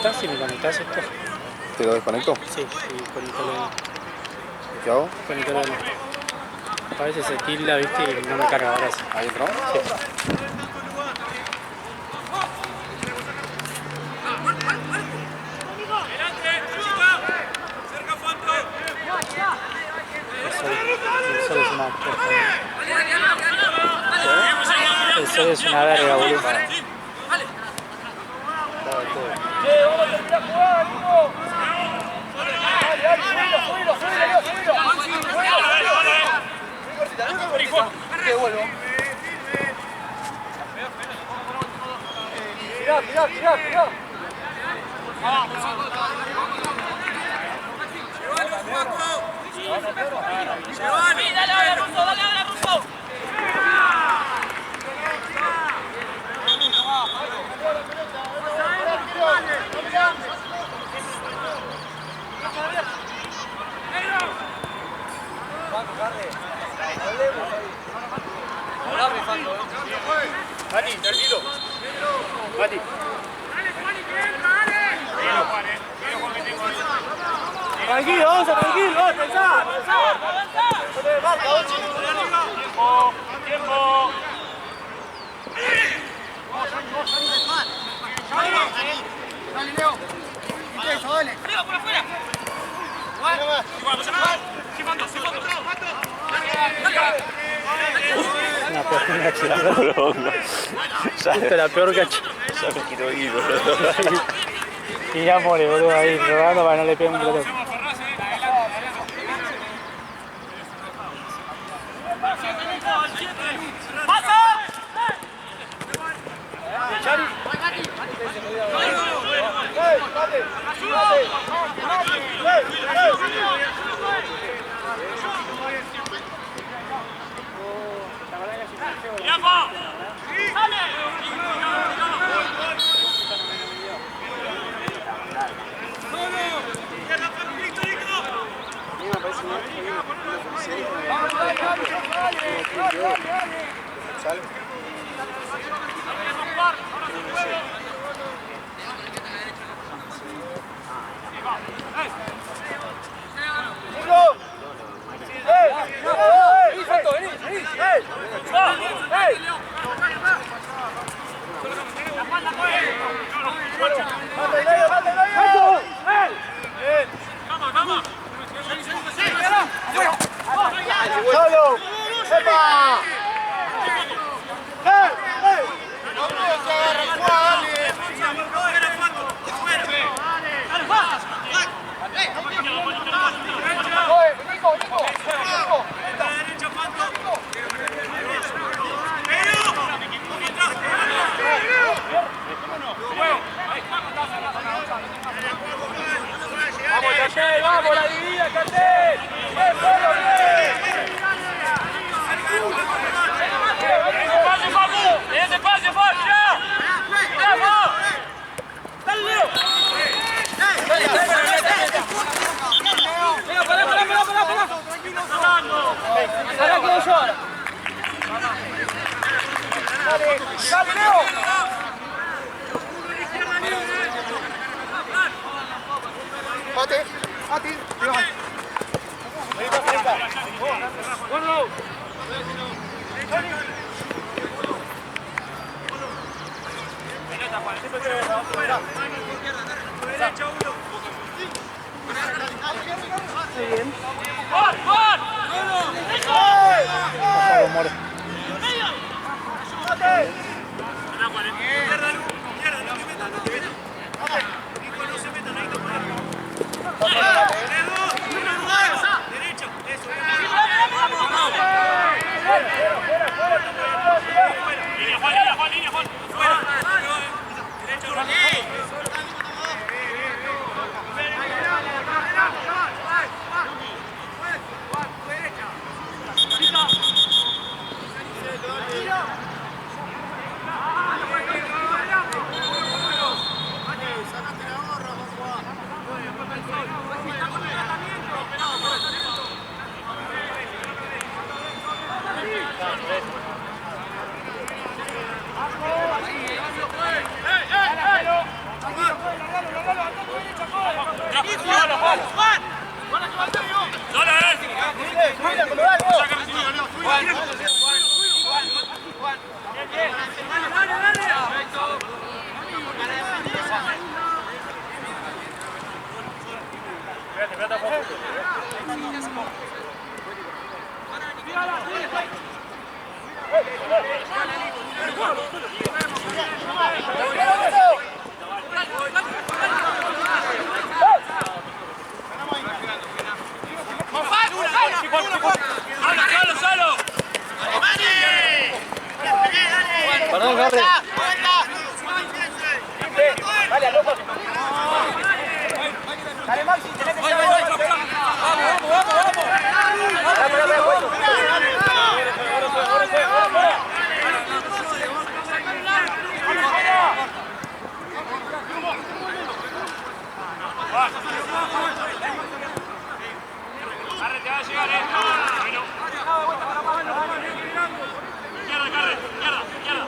conectás? Si me conectás esto. ¿Te lo desconecto? Sí, y conectalo. ¿Qué hago? Conectalo. A veces se tilda, viste, y no me carga ahora. ¿Ahí entró? Sí. El sol es una puerta. El sol es una verga, boludo. Mirá. Dale ahora, Russo. Mati, tranquilo. Mati. Tranquilo, pensá. Tiempo. Dale, Leo. Eso, dale. Leo, por afuera. Una peor cachada. Esta es la peor cachada. Ya me quiero ir, boludo. Y ya more, boludo, ahí robando para que no le peguen un pelotazo. Vamos, la divina, cartel. Despacio, ya. Vamos. Dale, Leo. Pará. Ahora quedo yo ahora. Dale, Leo. Mati. Ahí está. Bueno. Bien. ¡Por! More. Perdón, Gabriel. Vale, loco. Dale, Maxi, tenés que llevar. Te va a llegar, bueno. Izquierda, Carre, izquierda, izquierda.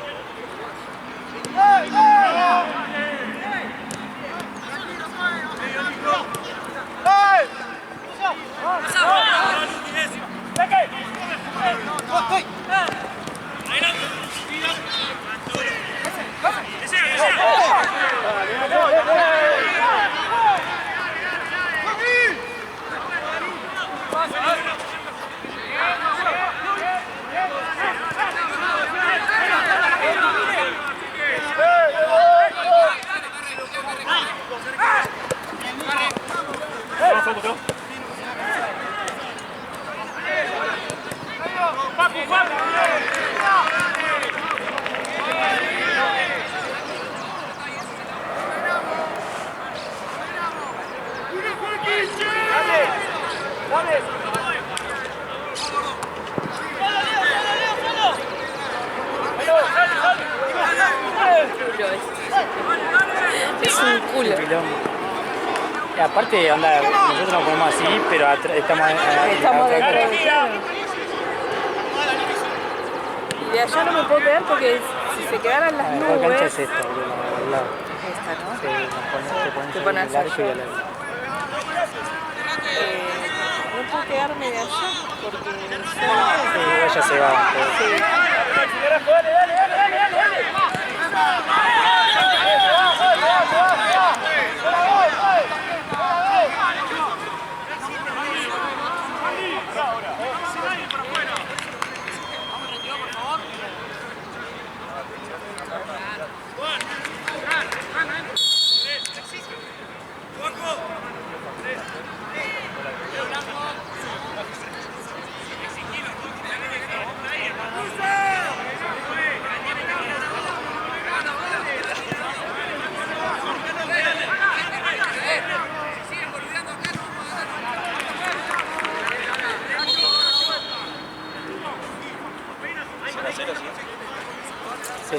Es un culo. Y aparte, onda, nosotros nos ponemos así, pero estamos detrás. Y de allá no me puedo quedar porque si se quedaran las La mejor cancha nubes. es esta, boludo, al lado. Esta, ¿no? Sí, Te pones el arco y allá. al lado. No puedo quedarme de allá porque Sí, igual ya se va. Pero... Sí.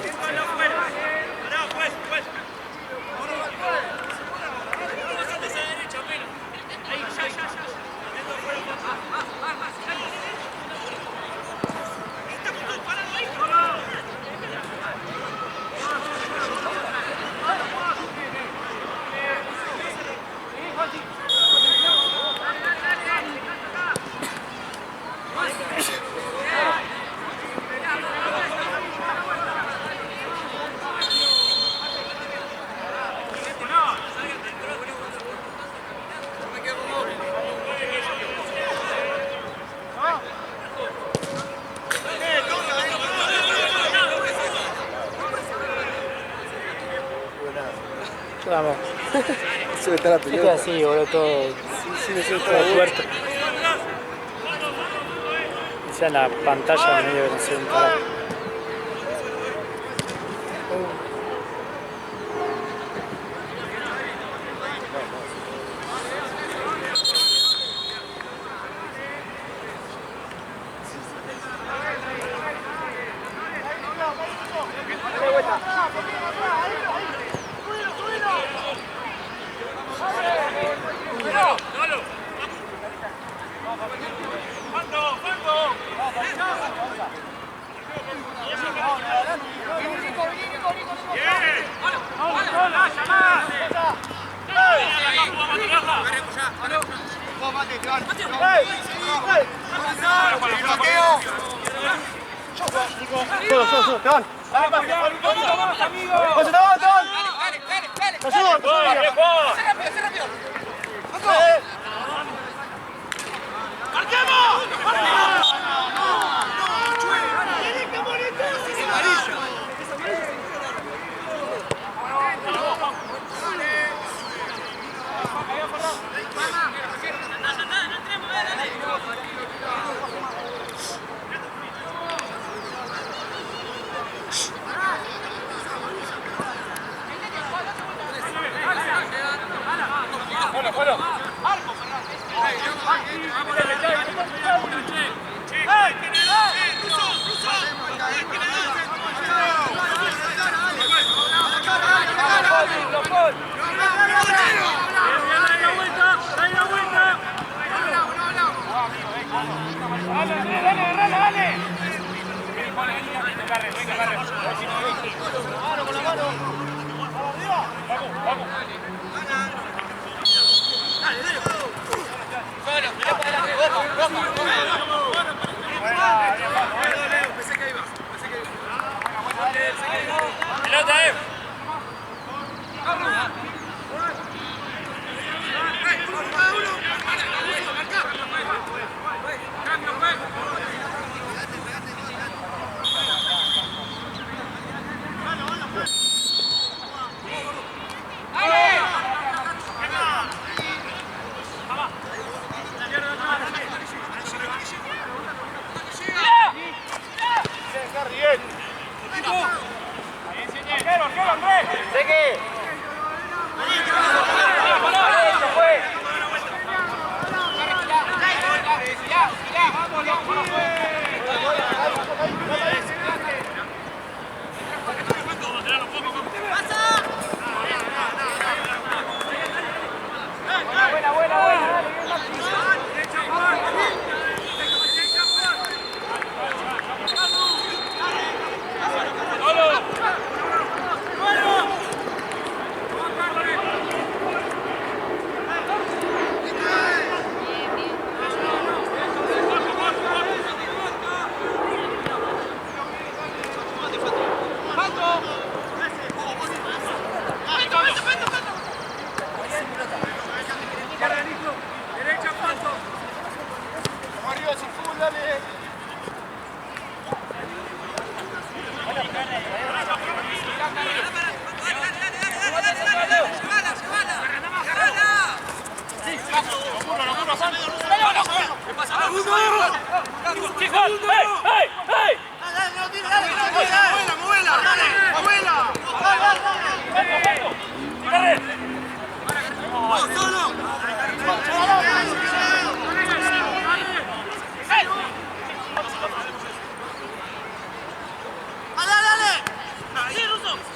Vamos. Eso está la Esto pelota. es así, boludo, todo, Sí, eso está todo tuerto. O sea, la pantalla medio que no sé un carajo. Solo, te van. Vamos, amigo. José, te van.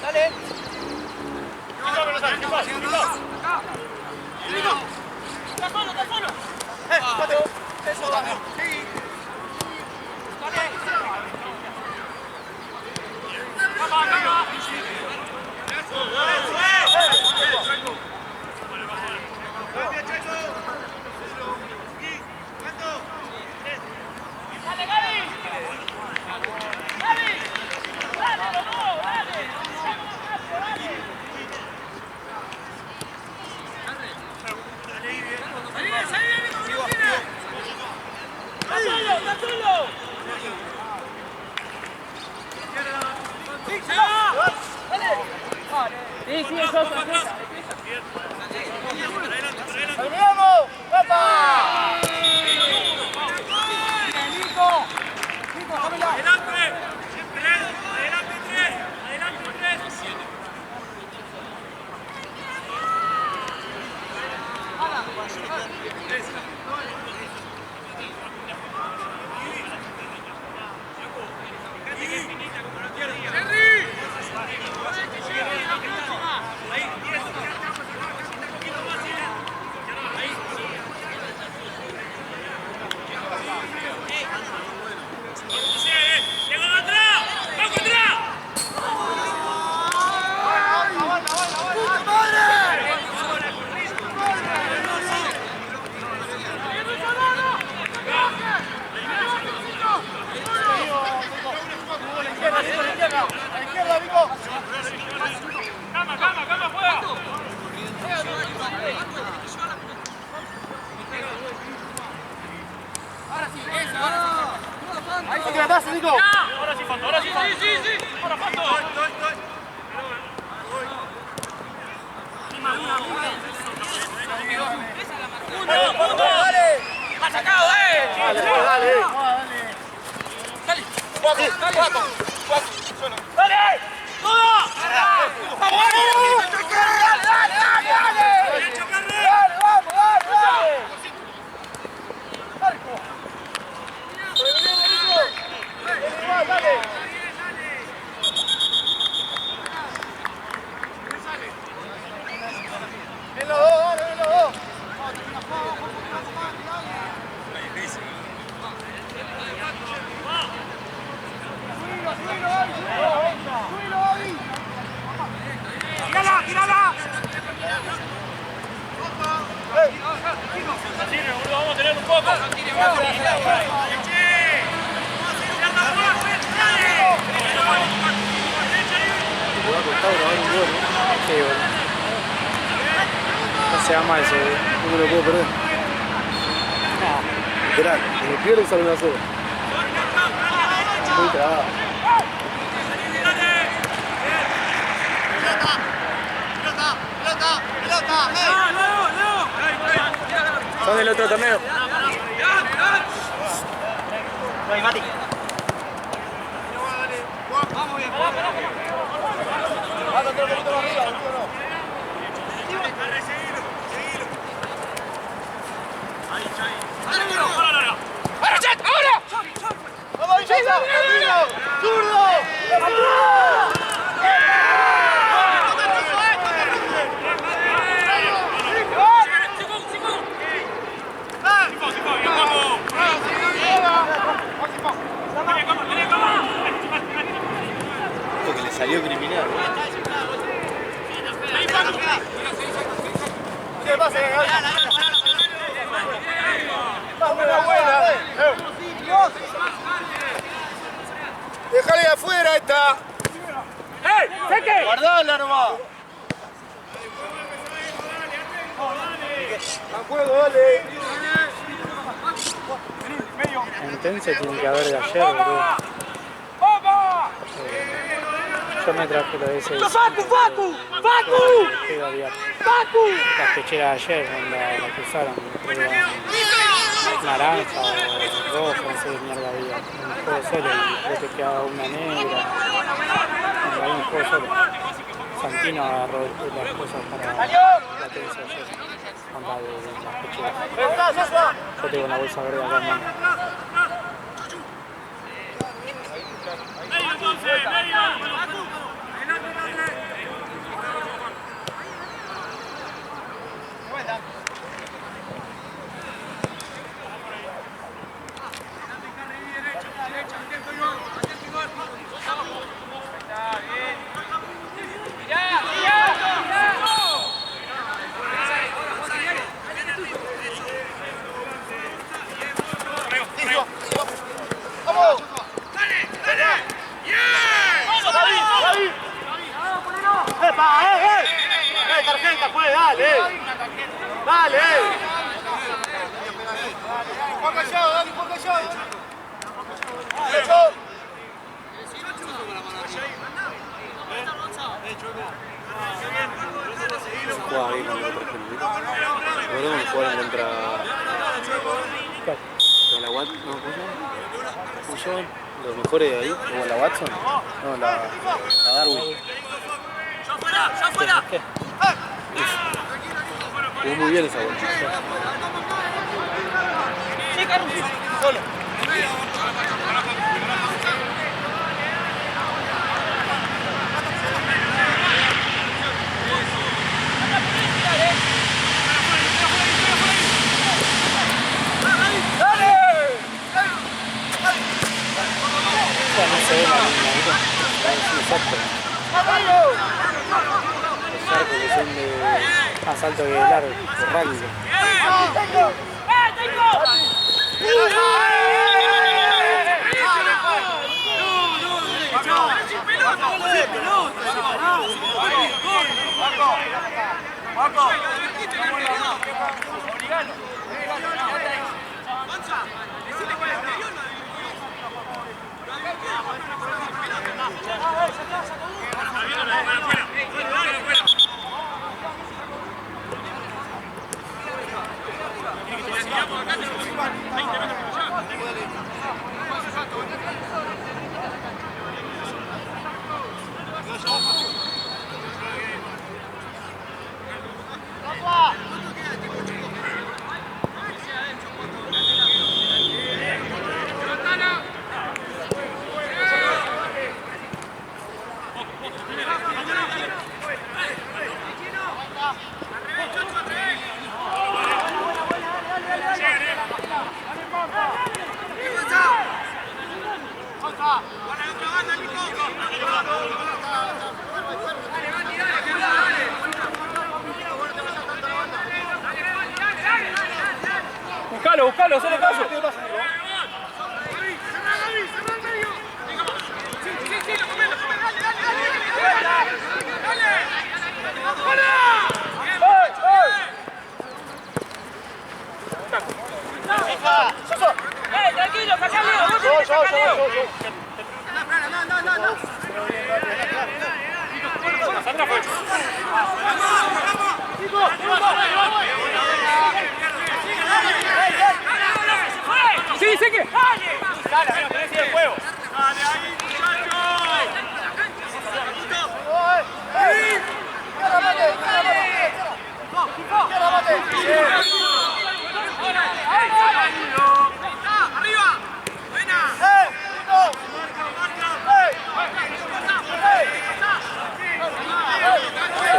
Dale. Te ayudo, te ayudo. Sé rápido. No te atrás, Nico. Ahora sí, Fato, ahora sí, Fato. Sí. Ahora, Fato. Dale. Machacado, Dale. Dale. Cuatro. Dale. ¡Todo! ¡Vamos, ¡Tírala! Sirve, boludo, vamos a tener un poco. Me va a costar grabar un gol, ¿no? Sí, boludo. No se llama eso, no me lo puedo perder. Esperá, si me pierdo sale 1-0. Muy trabado. ¡Pelota! Son del otro torneo. Ahí, Mati. Vamos bien. ¡Ahora! ¡Vamos, Villeta! ¡Zurdo! Porque le salió criminal. ¿Qué pasa? Buena. Déjale afuera esta. Guardala nomás. A juego, dale. Intenso tiene que haber de ayer, boludo. Yo me traje lo de ese. ¡Facu! Las pecheras de ayer, cuando la cruzaron, creo que era naranja o roja, no sé qué mierda había. Un juego solo y creo que quedaba una negra. Cuando había un juego solo. Santino agarró las cosas para la tensa ayer. Onda de las pecheras. Yo tengo una bolsa verde acá en mano. ¡Vamos! Tarjeta, pues, dale. Dale. Juan Callado, dale, Juan Callado. Jugaba bien contra otra gente. Podemos jugar contra. ¿Con la Watson? No, ¿cómo se llama? Los mejores de ahí. ¿Como la Watson? No, la Darwin. ¡Ya fuera! ¿Qué? Jugó muy bien esa Watson. Solo. No se ve la línea, es exacto. Los arcos que son de más alto que largo, de rugby. Buscalo, hacele caso. Tranquilo, sacalo, vos tenés que sacarlo. Sandra fue. Sí, sé que. Dale, amigo, tenés que ir al juego. Dale ahí, ¡Arriba! ¡Buena!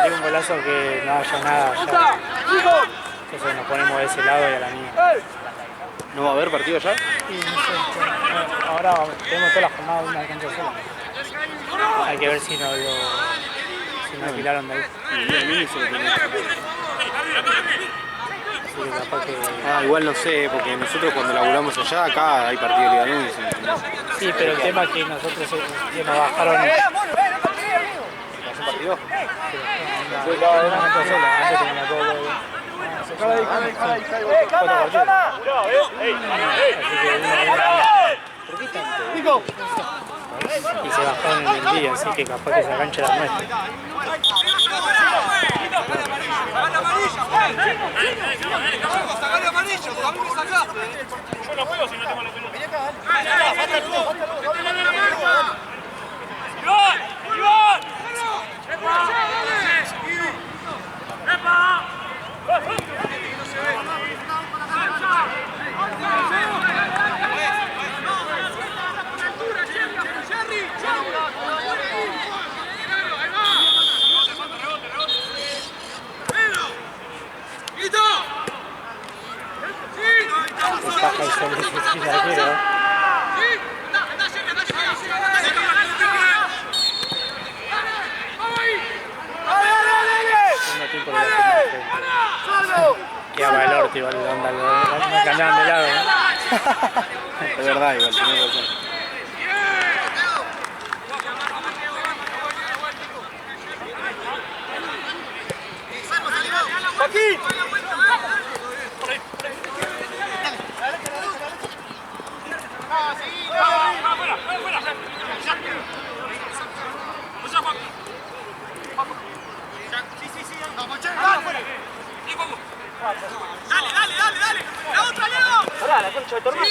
Sería un golazo que no haya nada allá. Entonces nos ponemos de ese lado y a la mía. ¿No va a haber partido ya? Y no sé, ahora tenemos toda la jornada de una cancha sola. Hay que ver si no alquilaron de ahí. Sí, capaz que... Ah, igual no sé, porque nosotros cuando laburamos allá, acá hay partido de Liga 1. Sí, pero el tema es que nosotros que nos bajaron... ¿Hace partido? Sí, una cancha sola, antes teníamos todo bien. Y se bajaron en el día, así que capaz que esa cancha era nuestra. Yo no juego si no tengo la pelota. ¡Iván! Baja el sol de la arquero. Segundo tiempo de la final. Queda para el orto igual, onda, me cambiaban de lado, ¿no? Es verdad, igual, tenés razón. ¡Aquí! Dale. La otra, Leo. Pará, la concha de tu hermano.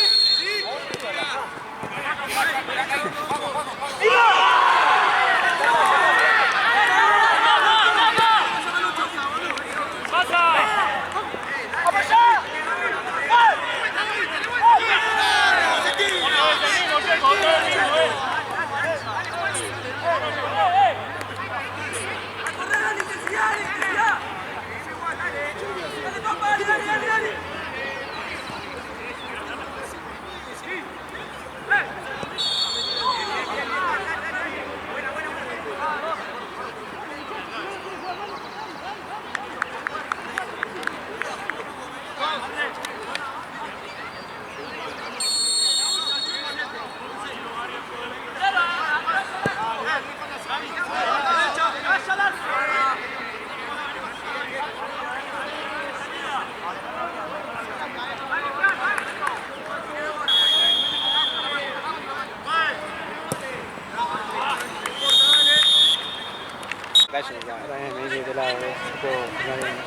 calle. También me dice de este lado, se puedo jugar bien.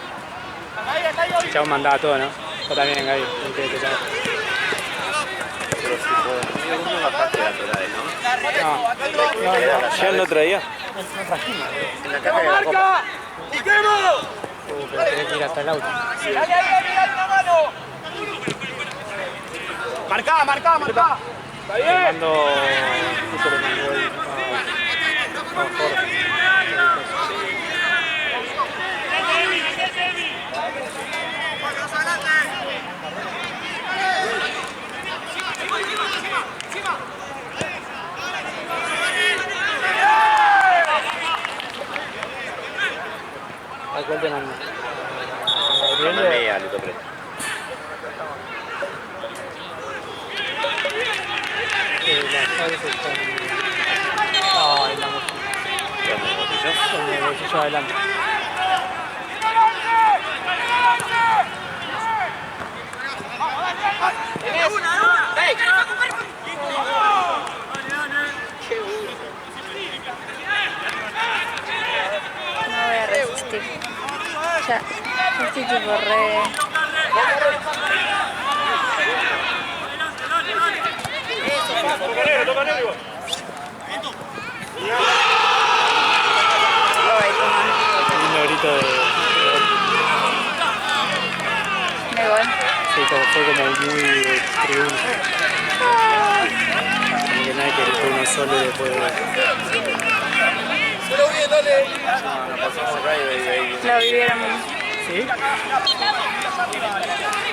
El chabón mandaba todo, ¿no? Yo también, Gaby, de este lado. Pero si puedo. No bajaste laterales, ¿no? No, ¿Ya no traía? no trajimos. En la caja de la copa. Pero tenés que ir hasta el auto. Marcá, marcá, marcá. Le mando... Justo le mandó ahí a Jorge. ¿A cuál te mando? Mándame a Luto Preto. Las llaves están... Ah, en la mochila. ¿Dónde? ¿En el bolsillo? En el bolsillo adelante. No voy a resistir. Ya, estoy tipo re... Toca negro igual. Un lindo grito de... Me voy. Sí, fue como muy de tribuna. Como que nadie que gritó uno solo y después... No pasamos acá y ahí. Lo vivieron. ¿Sí? No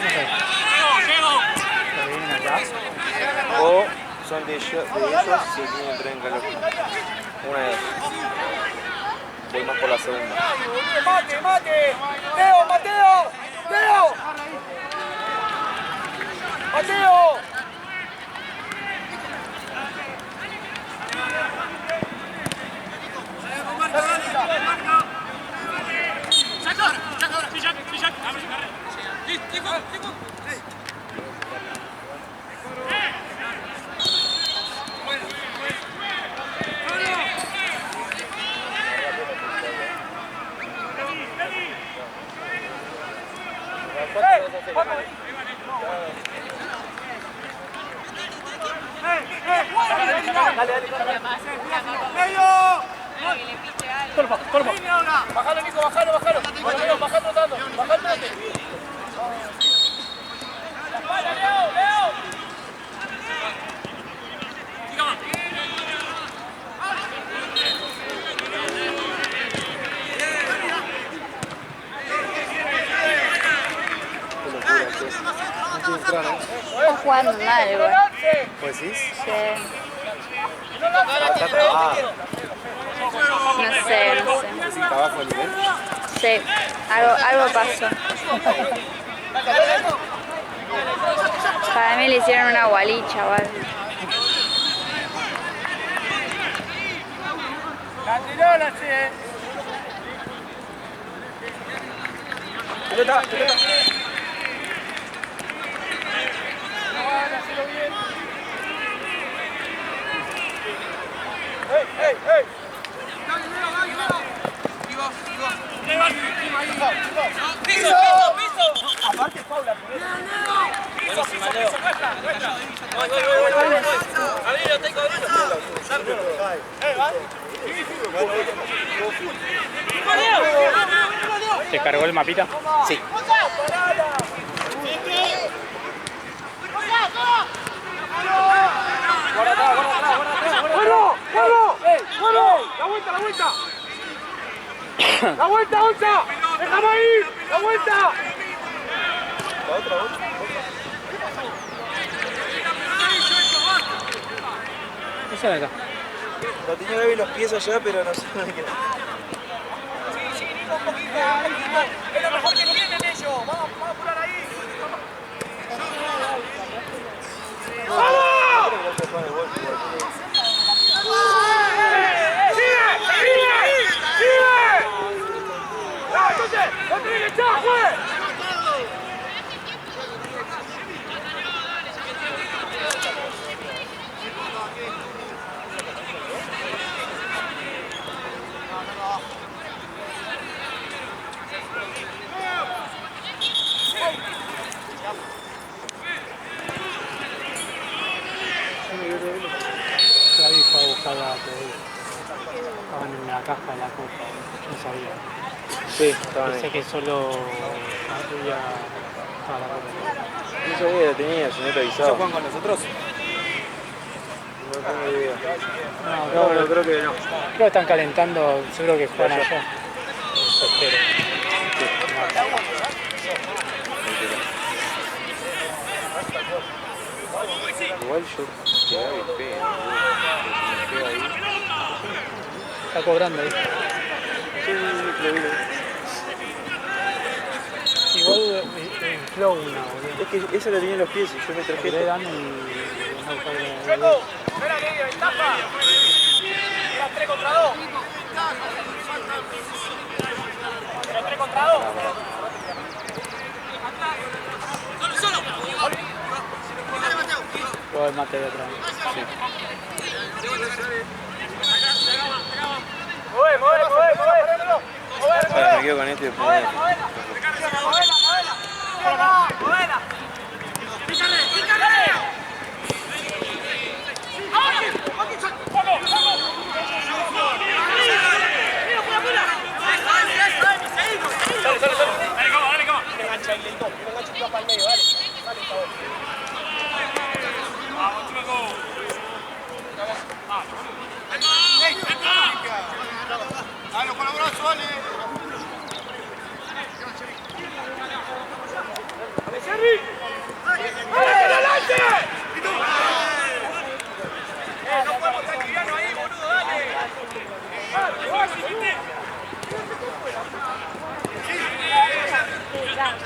sé. ¿Lo vienen acá? O son de ellos y se tienen tren en calor. Una de dos. Voy más por la segunda. ¡Mate, mate! ¡Teo, Mateo! ¡Teo! ¡Mateo! Bájalo, Nico, bájalo, bájalo. Bájalo, bájalo tratando. Bájalo, tratando. La espalda, Leo, Leo. Está jugando mal, igual. ¿Pues sí? Sí. Está trabado. No sé, no sé. ¿Se sienta abajo el nivel? Sí, algo pasó. Para mí le hicieron una gualicha o algo. La tiró, la che. Pelota, pelota. ¡Ey, ey, ey! ¡Piso! Aparte, Paula. Buenísima, Leo. Abrilo, tengo abrilo. ¿Se cargó el mapita? Sí. ¡Guarda atrás, guarda atrás, guarda atrás! ¡Bueno! ¡Bueno! ¡Bueno! ¡La vuelta, la vuelta! ¡La vuelta, Onza! ¡Déjame ahí! ¡La vuelta! La otra. Esa de acá. Lo tenía Gaby los pies allá, pero no sé dónde queda. Sí, Nico, un poquito. Es lo mejor que tienen ellos. Vamos a apurar ahí. ¡Vamos! ¡No tenés que echar, juez! sabía que estaban en la caja de la copa, no sabía. Sí, estaban Pensé ahí. que solo había para la copa. No sabía que la tenía, si no te avisaba. ¿Ellos juegan con nosotros? No tengo idea. No, No, creo que no. creo que están calentando, seguro que juegan allá. Eso espero. Igual yo quedaba y pega, me pega ahí. Está cobrando ahí. Sí, lo vi. Igual infló una, boludo. Es que esa la tenía en los pies y yo me traje Le esta. dan y no cae. Espera, Lidio, etapa. Era 3 contra 2. Era 3 contra 2. Juega el mate de atrás. Ahora me quedo con este y después. Dale, con los brazos, dale. No podemos estar criando ahí, boludo, dale.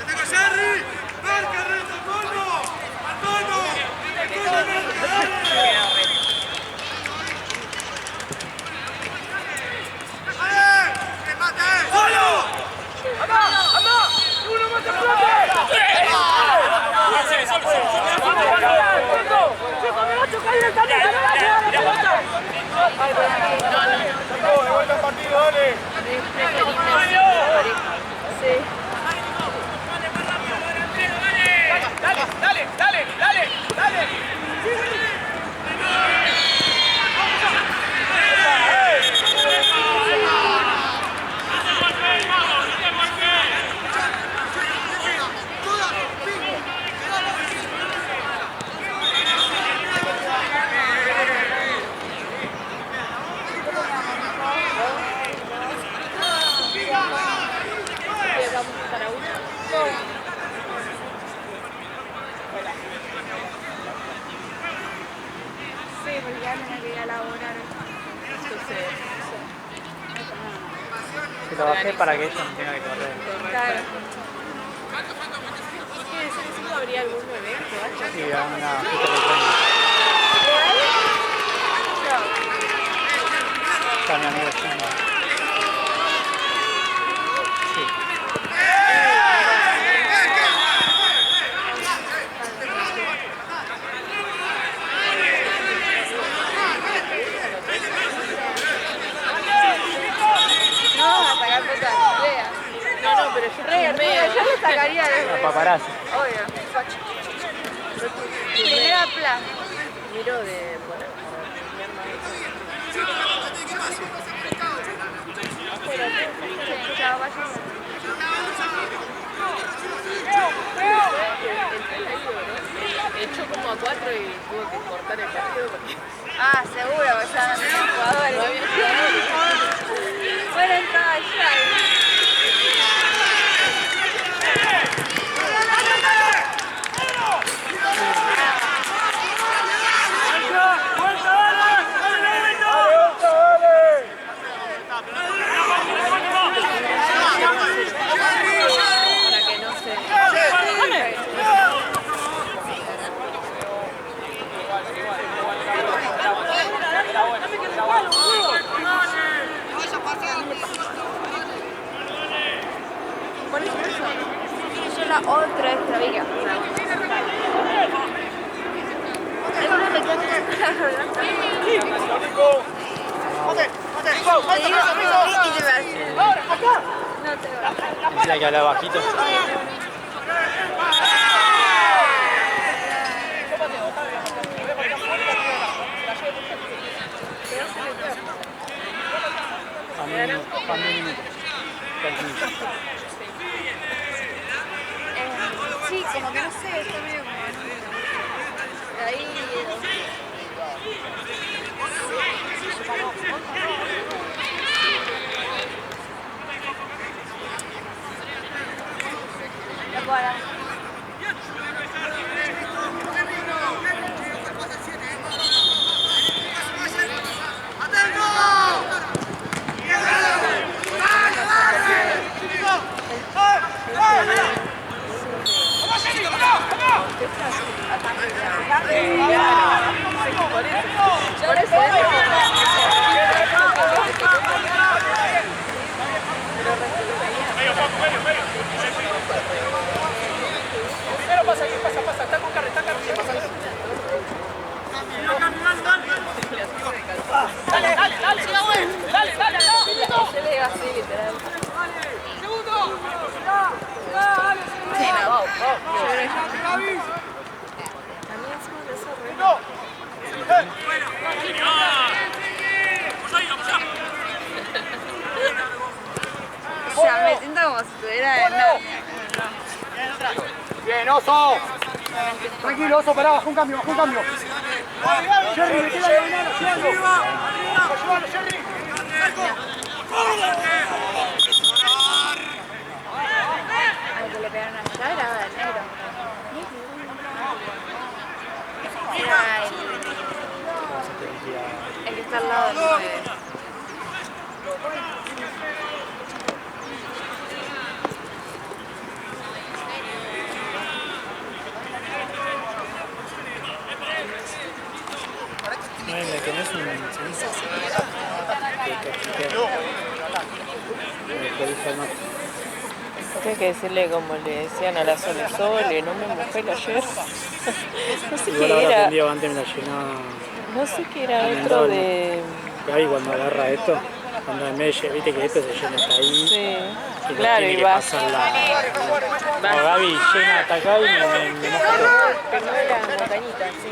¡Tengo Jerry! ¡Marca, Reto, Antonio! ¡Antonio! ¡Solo! ¡Anda! ¡Anda! ¡Uno más de ¡De vuelta al partido, dale! Sí. Dale, dale, dale, dale. Sí, porque ya tenía que ir a laborar. Entonces, Se trabajé para que ella no tenga que correr. claro. ¿Qué necesito abrir algún evento? ¿Algo? Y a una fiesta electrónica. Está mi amigo Chino. Sí. No vamos a sacar fotos de Andrea. No, pero yo yo le sacaría de La paparazzi. obvio. Primera plana. Miro de. Chao, vaya. Echó como a 4 y tuvo que cortar el partido porque Ah, seguro, ya no tenían jugadores. no había jugadores. Bueno, entraba allá. Para que no se. Por eso yo la otra extra viga. Algunos me quedan y te vas. No te vas. Decía que hablaba bajito. A mí minutos. Sí, como que no sé, está medio como... Ahí... La bola. Primero pasa ahí, pasa, está con carne, Dale, siga bueno, dale, Se le iba así, literal. segundo. Sí, no. A mí encima de eso re... O sea, me siento como si estuviera en... Bien, Oso. Tranquilo, Oso, pará, baja un cambio. Jerry, metí la diagonal, ayúdalo. Ayúdalo, Jerry. Al que le pegaron a mitad era el negro. Era el que está al lado del 9. No, me tenés un ceniza. Tengo que decirle como le decían a la Sole, no me mojé ayer. No sé Igual qué ahora era. aprendió, antes me la llenaba. No sé qué era otro de... Gaby cuando agarra esto, cuando en vez de, viste que esto se llena hasta ahí. Sí, Y claro, tiene y que va. pasar la... No, Gaby llena hasta acá y me moja todo. Que no era montañita, sí.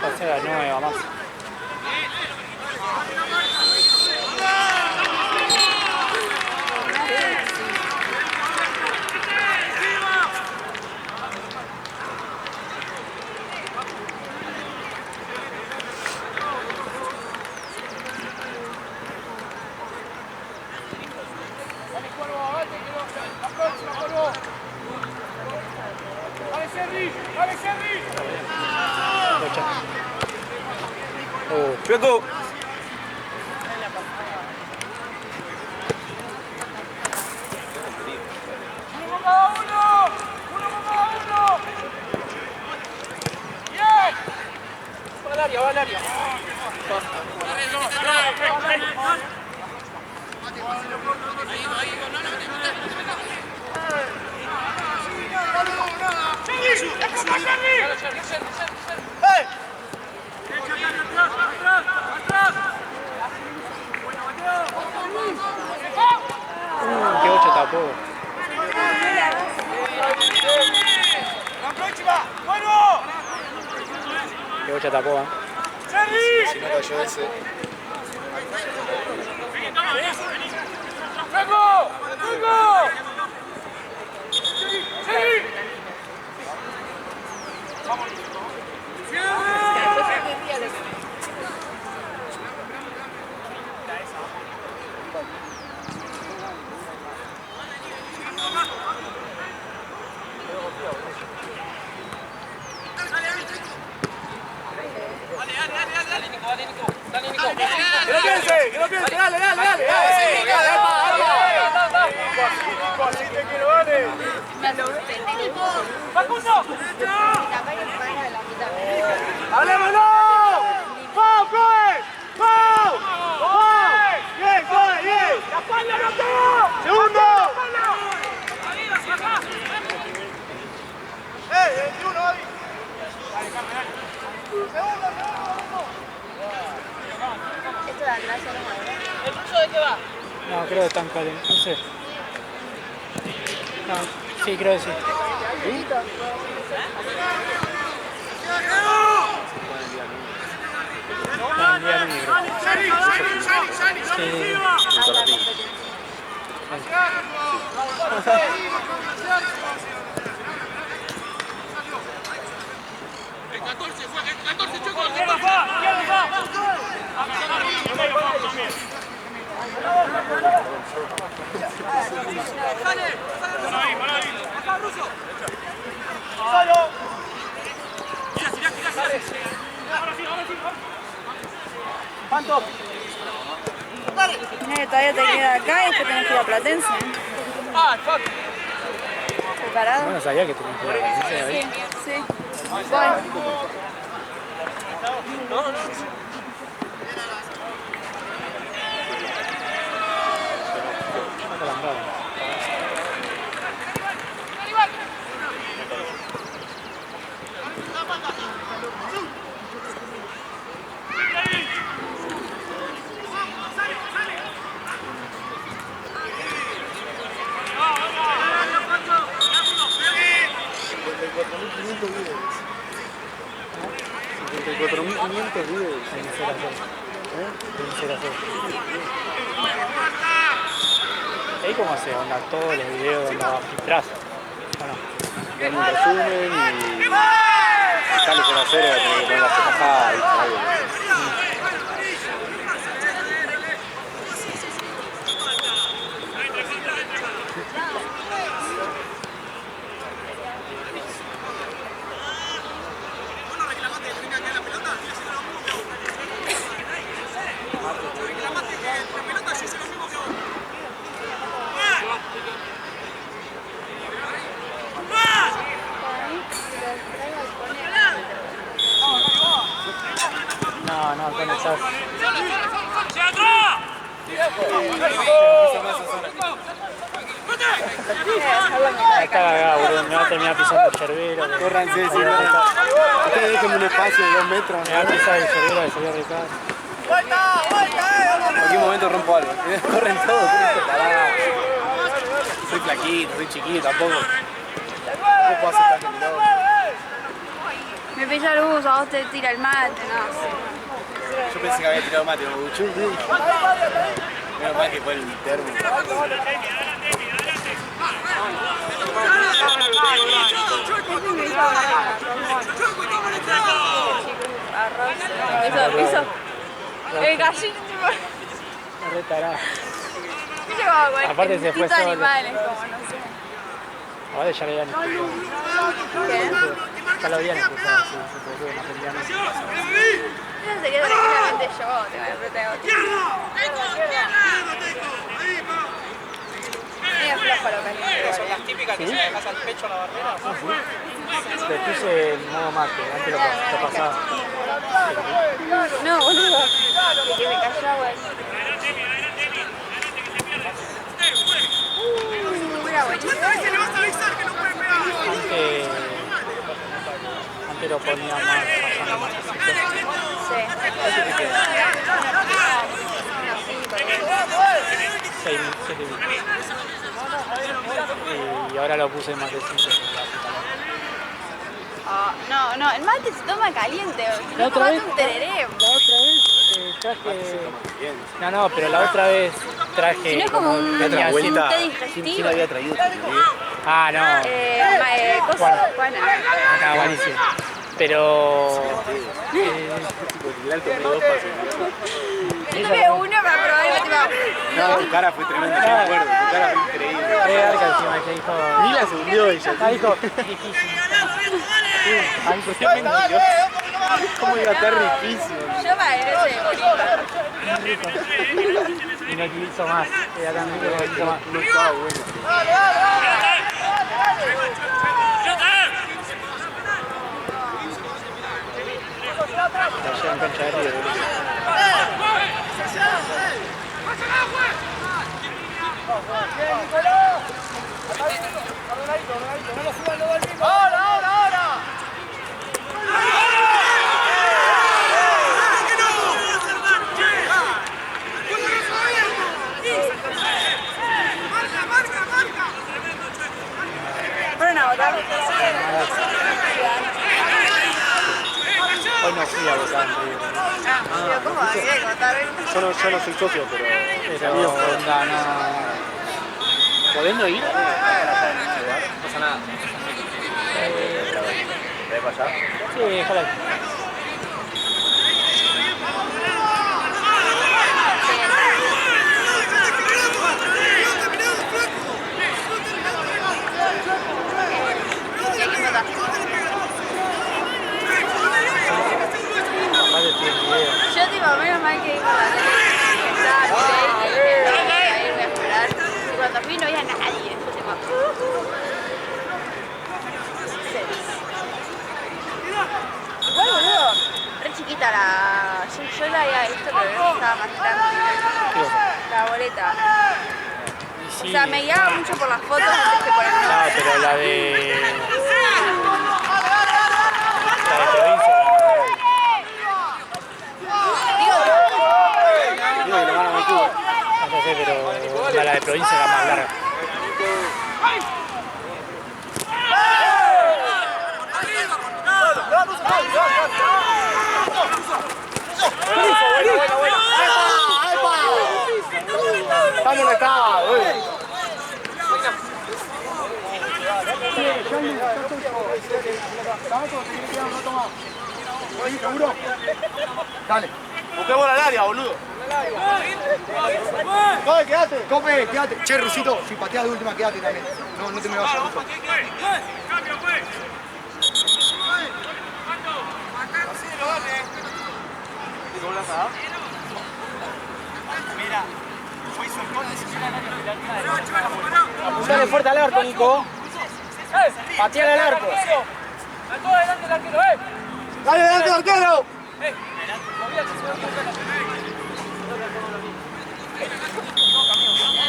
Pasé la nueva más. Luego. Va al área. Qué ocho tapó. La próxima, bueno. Qué ocho tapó, ¿eh? Si no cayó ese. ¡Vengo! Que lo piense, dale. Así te quiero, dale. ¡Facundo! ¡Hablémoslo! ¡Pau, Coe! ¡Pau! ¡Bien, Coe, bien! ¡La espalda no pegó! ¡Segundo! 21, David. Esto de atrás ya no me ¿El ruso de qué va? No, creo que están calientes, no sé. No, sí, creo que sí. Está en día libre. Sí. El 14 Choco, ¿qué pasa? Mira que todavía te queda acá y después tenés que ir a Platense. Ah, fuck. ¿Preparado? No sabía que tenías que ir a la ciencia ahí. Sí. Voy. Está calambrado. ¿Ahí cómo se onda todos los videos donde filtras? Bueno, Dan un resumen y sale con la serie, va a tener que poner la bajada y algo. no, conectás. Está cagado, boludo. Me va a terminar pisando el yerbero. Corran, sí, sí. Ustedes déjenme un espacio de 2 metros. Me va a pisar el yerbero de sería Ricardo. En cualquier momento rompo algo. Corren todos, soy flaquito, soy chiquito, tampoco. No puedo hacer tanto milagro. Me pilla el uso, a vos te tira el mate, no. Yo pensé que había tirado mate, me buchó. Menos mal que fue el termo. Piso. El gallito. Me retará. Aparte se fue solo. solo. Animales, como no sé. Ahora ya le habían explicado. ¿Qué? Ya lo habían explicado, sí, no aprendían eso. Eso sería tranquilamente yo, te voy a apretar otro. Medio flojo lo caliente. Son las típicas que se dejas al pecho a la barrera. Le puse el modo mate, antes lo pasaba. No, boludo. Que me cayó agua. Era buenísimo. Antes lo ponía más, pasando más así. Sí. 7 minutos. Y ahora lo puse más de 5. No, el mate se toma caliente. La otra vez, un tereré. traje... No, pero la otra vez traje... Si no es como un té digestivo. ¿Quién había traído? Ah, no. Cosa, Juana. Acá, buenísimo. Pero... El alto me dio 2 pasos. Yo tuve uno para probar el tipo. No, tu cara fue tremenda, yo me acuerdo. Tu cara fue increíble. Re arca encima que dijo... Ni la se hundió ella. Ah, dijo, difícil. Ay, ¿por qué me ¿Cómo iba a estar riquísimo? Yo bailé ese y no quiso más. Era tan rico que no quiso más. No estaba bueno. Allá en cancha de Río. ¡Ahora! ¡Vamos! Hoy no fui a votar en Río. Pero ¿cómo hay que contar? Yo no soy socio, pero... Pero onda, no. ¿Podés no ir? No pasa nada. ¿Te pasar? Sí, déjala. Yo tipo, menos mal que iba a la tele, ahí voy a esperar. Y cuando fui no había nadie. Yo tipo, igual boludo, re chiquita la... Yo la había visto, pero estaba más grande. La boleta. Sí. O sea, me guiaba mucho por las fotos antes que por el No, nombre. pero la de provincia. Digo que lo van a meter. No sé, pero la de provincia era más larga. Está molestado, Dale. Busquemos al área, boludo. Cope, quédate. Cope, quédate. Che, Rusito, si pateas de última, quédate también. No te me vayas, Ruso. Apuntale fuerte al arco, Nico. Pateale al arco. ¡Dale, delante, arquero!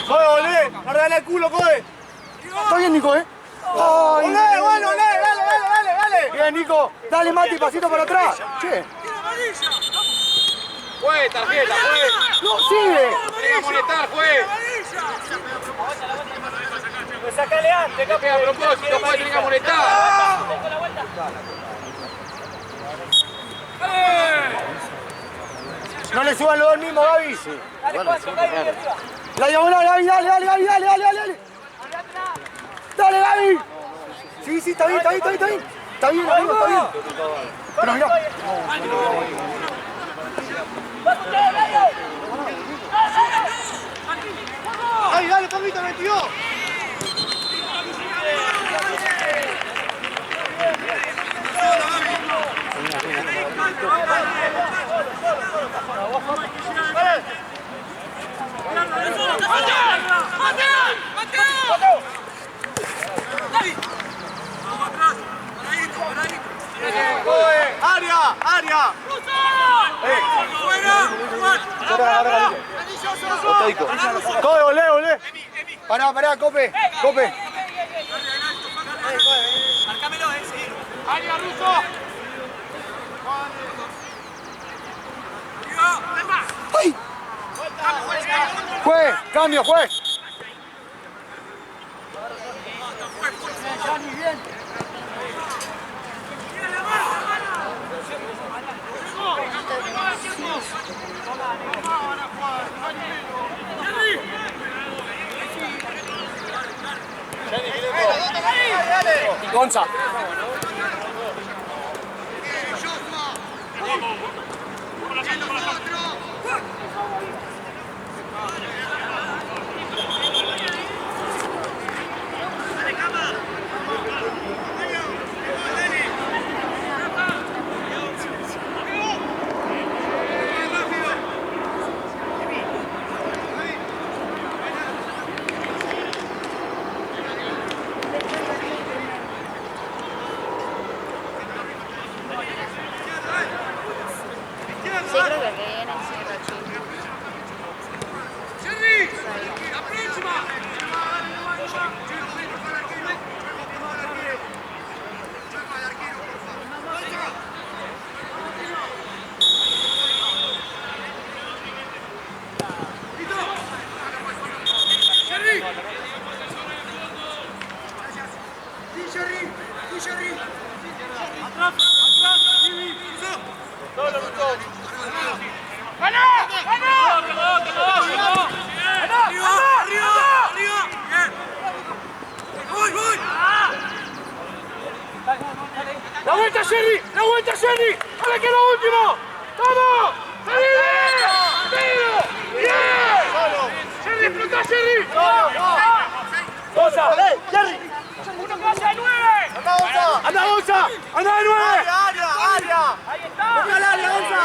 ¡Coge, volvé! ¡No regala el culo, coge! Está bien, Nico, ¿eh? ¡Olé, bueno, olé! ¡Dale! Bien, Nico. Dale, Mati, pasito para atrás. Che. Juez, tarjeta, juez. ¡No, sigue! Tiene que molestar, juez. Pues sacale antes, Que a propósito, juez, tiene que molestar. No le suban los dos mismos, Gaby. Sí. La diagonal, Gaby, dale. Dale, Gaby. Sí, está bien. Está bien, amigo, está bien. Pero mirá. ¡Ay, dale, Pablito, 22! ¡Área! Coge, olé. Pará, Cope. Marcámelo, sí. ¡Área, Ruso! ¡Ay! ¡Juez! ¡Cambio, juez! Gonza. Jerry! ¡La vuelta, Jerry! ¡Ahora que es lo último! ¡Vamos! ¡Salí! ¡Bien! ¡Jerry, explotá, Jerry! ¡Gonza! ¡Jerry! ¡Uno pasa de 9! ¡Anda, Gonza! ¡Anda de 9! ¡Área! Ahí está. ¡Busca el área, Gonza!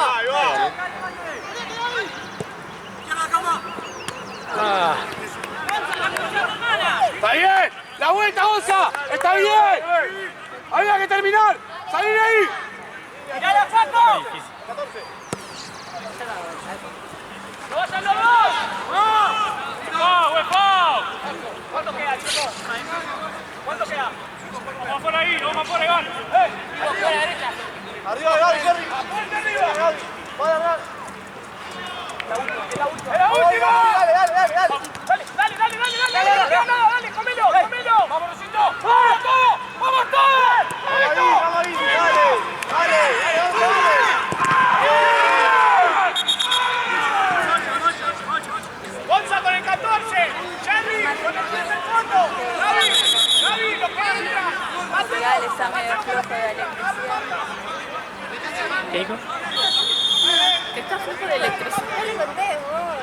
¡Está bien! ¡La vuelta, Gonza! ¡Está bien! ¡Había que terminar! ¡Salí de ahí! ¡Mirá, Paco! ¡No vayan los dos! ¡Buen foul! ¿Cuánto queda, chicos? ¿Cuánto queda? Vamos por ahí, vamos por ahí, Iván. Vamos por la derecha. ¡Arriba, Gaby, Jerry! ¡Apunta arriba! ¡Va a agarrar! ¡Es la última! ¡Dale! ¡Dale, comelo! ¡Vamos, Rosito! ¡Vamos todos! ¡Vamos todos! ¡Vamos ahí! ¡Dale! ¡Gonza con el 14! ¡Jerry con el 13 del fondo! ¡Gaby, lo que entra! Portugal está medio flojo de electricidad. ¿Qué dijo? Que está flojo de electricidad. No le conté, vos.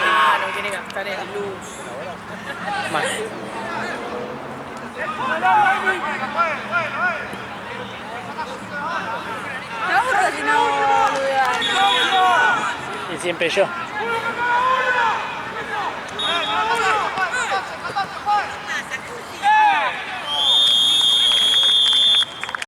Ah, no quiere gastar en luz. Mal. Me aburro si no boludean. Y siempre yo.